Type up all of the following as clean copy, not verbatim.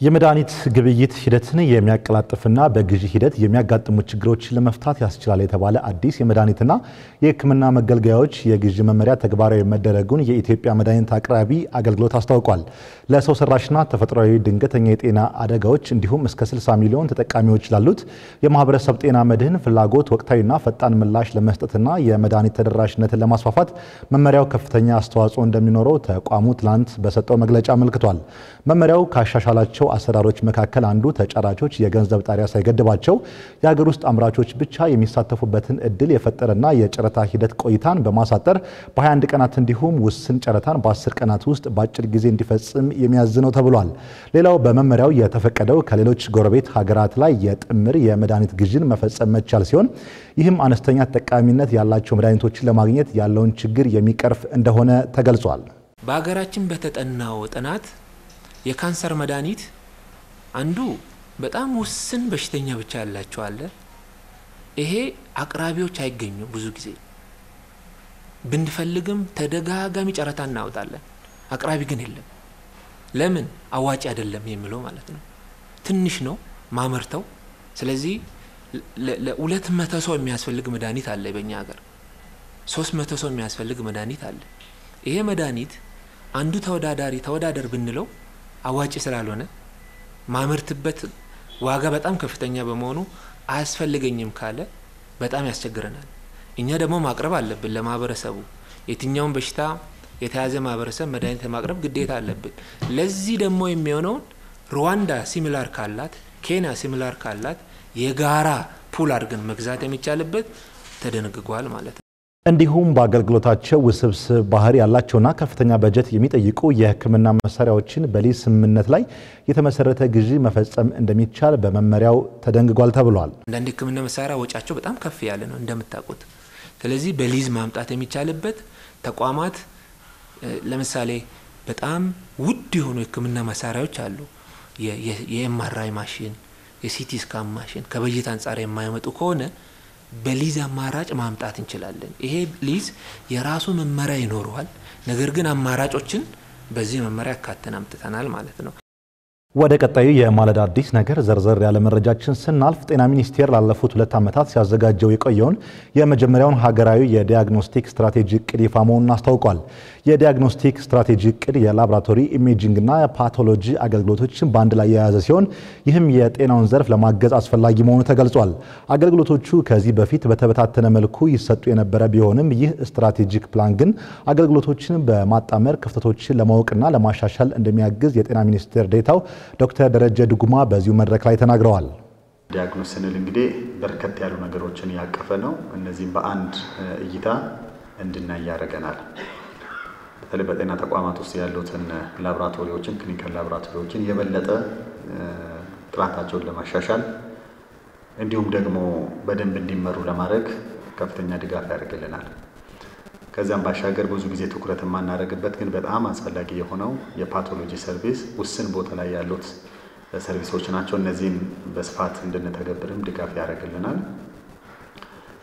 የመድኃኒት ግብይት ሂደትን የሚያቀላጥፍና በግዢ ሂደት የሚያጋጥሙ ችግሮችን ለመፍታት ያስችላል የተባለ አዲስ የመድኃኒትና የሕክምና መገልገያዎች የግዢ መመሪያ ተግባራዊ መደረጉን የኢትዮጵያ መድኃኒት አቅራቢ አገልግሎት አስታውቋል። ለሰው ሰራሽና ተፈጥሯዊ ድንገተኛ የጤና አደጋዎች እንዲሁም እስከ 60 ሚሊዮን ተጠቃሚዎች ላሉት የማህበረሰብ ጤና መድህን ፍላጎት ወቅታዊና ፈጣን ምላሽ ለመስጠትና የመድኃኒት ተደራሽነትን ለማስፋፋት መመሪያው ከፍተኛ አስተዋጽኦ እንደሚኖረው ተቋሙ ትላንት በሰጠው መግለጫ አመልክቷል። መመሪያው ካሻሻላቸው አሰራሮች መካከል አንዱ ተጫራቾች የገንዘብ ጣሪያ ሳይገድባቸው የሀገር ውስጥ አምራቾች ብቻ የሚሳተፉበትን እድል የፈጠረና የጨረታ ሂደት ቆይታን በማሳጠር በ21 ቀናት እንዲሁም ውስን ጨረታን በ10 ቀናት ውስጥ በአጭር ጊዜ እንዲፈጽም የሚያዝ ነው ተብሏል። ሌላው በመመሪያው የተፈቀደው ከሌሎች ጎረቤት ሀገራት ላይ የጥምር የመድኃኒት ግዥን መፈጸም መቻል ሲሆን ይህም አነስተኛ ተጠቃሚነት ያላቸው መድኃኒቶችን ለማግኘት ያለውን ችግር የሚቀርፍ እንደሆነ ተገልጿል። በሀገራችን በተጠናው ጥናት የካንሰር መድኃኒት አንዱ በጣም ውስን በሽተኛ ብቻ ያላቸው አለ። ይሄ አቅራቢዎች አይገኙም። ብዙ ጊዜ ብንፈልግም ተደጋጋሚ ጨረታ እናወጣለን፣ አቅራቢ ግን የለም። ለምን? አዋጭ አይደለም የሚለው ማለት ነው። ትንሽ ነው ማመርተው። ስለዚህ ለ200 ሰው የሚያስፈልግ መድኃኒት አለ በእኛ ሀገር፣ 300 ሰው የሚያስፈልግ መድኃኒት አለ። ይሄ መድኃኒት አንዱ ተወዳደር ብንለው አዋጭ ስላልሆነ ማመርትበት ዋጋ በጣም ከፍተኛ በመሆኑ አያስፈልገኝም ካለ በጣም ያስቸግረናል። እኛ ደግሞ ማቅረብ አለብን ለማህበረሰቡ። የትኛውን በሽታ የተያዘ ማህበረሰብ መድኃኒት ማቅረብ ግዴታ አለብን። ለዚህ ደግሞ የሚሆነውን ሩዋንዳ ሲሚላር ካላት፣ ኬንያ ሲሚላር ካላት የጋራ ፑል አድርገን መግዛት የሚቻልበት ተደንግጓል ማለት ነው። እንዲሁም በአገልግሎታቸው ውስብስብ ባህሪ ያላቸውና ከፍተኛ በጀት የሚጠይቁ የሕክምና መሳሪያዎችን በሊዝ ስምምነት ላይ የተመሰረተ ግዢ መፈጸም እንደሚቻል በመመሪያው ተደንግጓል ተብሏል። አንዳንድ ሕክምና መሳሪያ ወጫቸው በጣም ከፍ ያለ ነው እንደምታውቁት። ስለዚህ በሊዝ ማምጣት የሚቻልበት ተቋማት ለምሳሌ በጣም ውድ የሆኑ ሕክምና መሳሪያዎች አሉ። የኤምአርአይ ማሽን፣ የሲቲ ስካን ማሽን ከበጀት አንጻር የማይመጡ ከሆነ በሊዝ አማራጭ ማምጣት እንችላለን። ይሄ ሊዝ የራሱ መመሪያ ይኖረዋል። ነገር ግን አማራጮችን በዚህ መመሪያ አካተን አምጥተናል ማለት ነው። ወደ ቀጣዩ የማለዳ አዲስ ነገር ዘርዘር ያለ መረጃችን ስናልፍ ጤና ሚኒስቴር ላለፉት 2 ዓመታት ሲያዘጋጀው የቆየውን የመጀመሪያውን ሀገራዊ የዲያግኖስቲክ ስትራቴጂ እቅድ ይፋ መሆኑን አስታውቋል። የዲያግኖስቲክ ስትራቴጂ እቅድ የላቦራቶሪ ኢሜጂንግና ፓቶሎጂ አገልግሎቶችን በአንድ ላይ የያዘ ሲሆን ይህም የጤናውን ዘርፍ ለማገዝ አስፈላጊ መሆኑ ተገልጿል። አገልግሎቶቹ ከዚህ በፊት በተበታተነ መልኩ ይሰጡ የነበረ ቢሆንም ይህ ስትራቴጂክ ፕላን ግን አገልግሎቶችን በማጣመር ክፍተቶችን ለማወቅና ለማሻሻል እንደሚያግዝ የጤና ሚኒስቴር ዴኤታው ዶክተር ደረጀ ዱጉማ በዚሁ መድረክ ላይ ተናግረዋል። ዲያግኖስ ስንል እንግዲህ በርከት ያሉ ነገሮችን ያቀፈ ነው። እነዚህም በአንድ እይታ እንድናይ ያደርገናል። በተለይ በጤና ተቋማት ውስጥ ያሉትን ላቦራቶሪዎችን፣ ክሊኒካል ላቦራቶሪዎችን የበለጠ ጥራታቸውን ለማሻሻል እንዲሁም ደግሞ በደንብ እንዲመሩ ለማድረግ ከፍተኛ ድጋፍ ያደርግልናል። ከዛም ባሻገር ብዙ ጊዜ ትኩረት የማናደርግበት ግን በጣም አስፈላጊ የሆነው የፓቶሎጂ ሰርቪስ ውስን ቦታ ላይ ያሉት ሰርቪሶች ናቸው። እነዚህም በስፋት እንድንተገብርም ድጋፍ ያደርግልናል።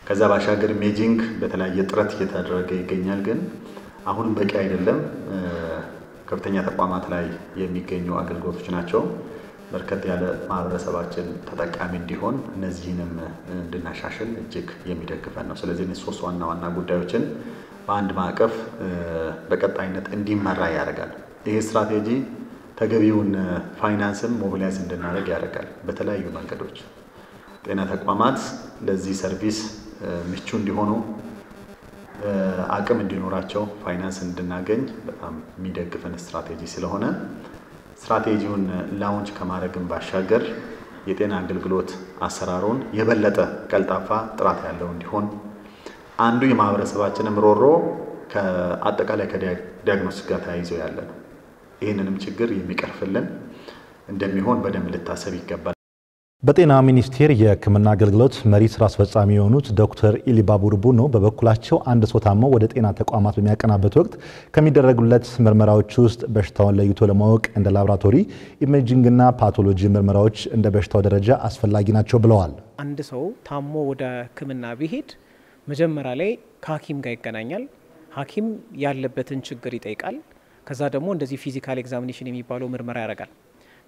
ከዛ ባሻገር ኢሜጂንግ በተለያየ ጥረት እየተደረገ ይገኛል፣ ግን አሁንም በቂ አይደለም። ከፍተኛ ተቋማት ላይ የሚገኙ አገልግሎቶች ናቸው። በርከት ያለ ማህበረሰባችን ተጠቃሚ እንዲሆን እነዚህንም እንድናሻሽል እጅግ የሚደግፈን ነው። ስለዚህ እነዚህ 3 ዋና ዋና ጉዳዮችን በአንድ ማዕቀፍ በቀጣይነት እንዲመራ ያደርጋል። ይሄ ስትራቴጂ ተገቢውን ፋይናንስም ሞቢላይዝ እንድናደርግ ያደርጋል። በተለያዩ መንገዶች ጤና ተቋማት ለዚህ ሰርቪስ ምቹ እንዲሆኑ፣ አቅም እንዲኖራቸው ፋይናንስ እንድናገኝ በጣም የሚደግፈን ስትራቴጂ ስለሆነ ስትራቴጂውን ላውንች ከማድረግም ባሻገር የጤና አገልግሎት አሰራሩን የበለጠ ቀልጣፋ፣ ጥራት ያለው እንዲሆን አንዱ የማህበረሰባችንም ሮሮ ከአጠቃላይ ከዲያግኖስቲክ ጋር ተያይዞ ያለ ነው። ይህንንም ችግር የሚቀርፍልን እንደሚሆን በደንብ ልታሰብ ይገባል። በጤና ሚኒስቴር የሕክምና አገልግሎት መሪ ስራ አስፈጻሚ የሆኑት ዶክተር ኢሊባቡር ቡኖ በበኩላቸው አንድ ሰው ታሞ ወደ ጤና ተቋማት በሚያቀናበት ወቅት ከሚደረጉለት ምርመራዎች ውስጥ በሽታውን ለይቶ ለማወቅ እንደ ላቦራቶሪ ኢሜጂንግና ፓቶሎጂ ምርመራዎች እንደ በሽታው ደረጃ አስፈላጊ ናቸው ብለዋል። አንድ ሰው ታሞ ወደ ሕክምና ቢሄድ መጀመሪያ ላይ ከሐኪም ጋር ይገናኛል። ሐኪም ያለበትን ችግር ይጠይቃል። ከዛ ደግሞ እንደዚህ ፊዚካል ኤግዛሚኔሽን የሚባለው ምርመራ ያደርጋል።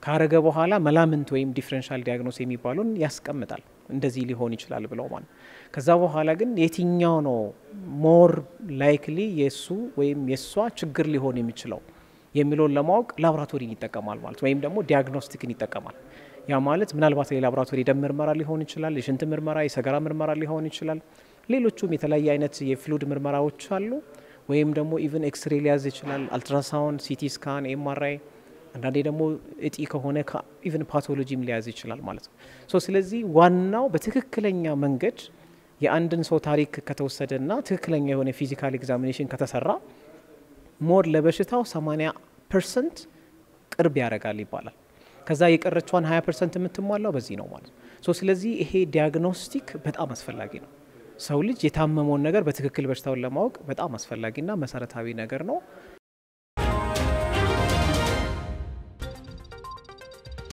ካረገ በኋላ መላምንት ወይም ዲፍረንሻል ዲያግኖስ የሚባሉን ያስቀምጣል እንደዚህ ሊሆን ይችላል ብለው ማለት ከዛ በኋላ ግን የትኛው ነው ሞር ላይክሊ የሱ ወይም የሷ ችግር ሊሆን የሚችለው የሚለውን ለማወቅ ላብራቶሪን ይጠቀማል ማለት ወይም ደግሞ ዲያግኖስቲክን ይጠቀማል ያ ማለት ምናልባት የላብራቶሪ ደም ምርመራ ሊሆን ይችላል የሽንት ምርመራ የሰገራ ምርመራ ሊሆን ይችላል ሌሎቹም የተለያየ አይነት የፍሉድ ምርመራዎች አሉ ወይም ደግሞ ኢቭን ኤክስሬ ሊያዝ ይችላል አልትራሳውንድ ሲቲ ስካን ኤምአርአይ አንዳንዴ ደግሞ እጢ ከሆነ ኢቭን ፓቶሎጂም ሊያዝ ይችላል ማለት ነው ስለዚህ ዋናው በትክክለኛ መንገድ የአንድን ሰው ታሪክ ከተወሰደና ትክክለኛ የሆነ ፊዚካል ኤግዛሚኔሽን ከተሰራ ሞር ለበሽታው 80% ቅርብ ያደርጋል ይባላል ከዛ የቀረችዋን 20% የምትሟላው በዚህ ነው ማለት ነው ስለዚህ ይሄ ዲያግኖስቲክ በጣም አስፈላጊ ነው ሰው ልጅ የታመመውን ነገር በትክክል በሽታውን ለማወቅ በጣም አስፈላጊና መሰረታዊ ነገር ነው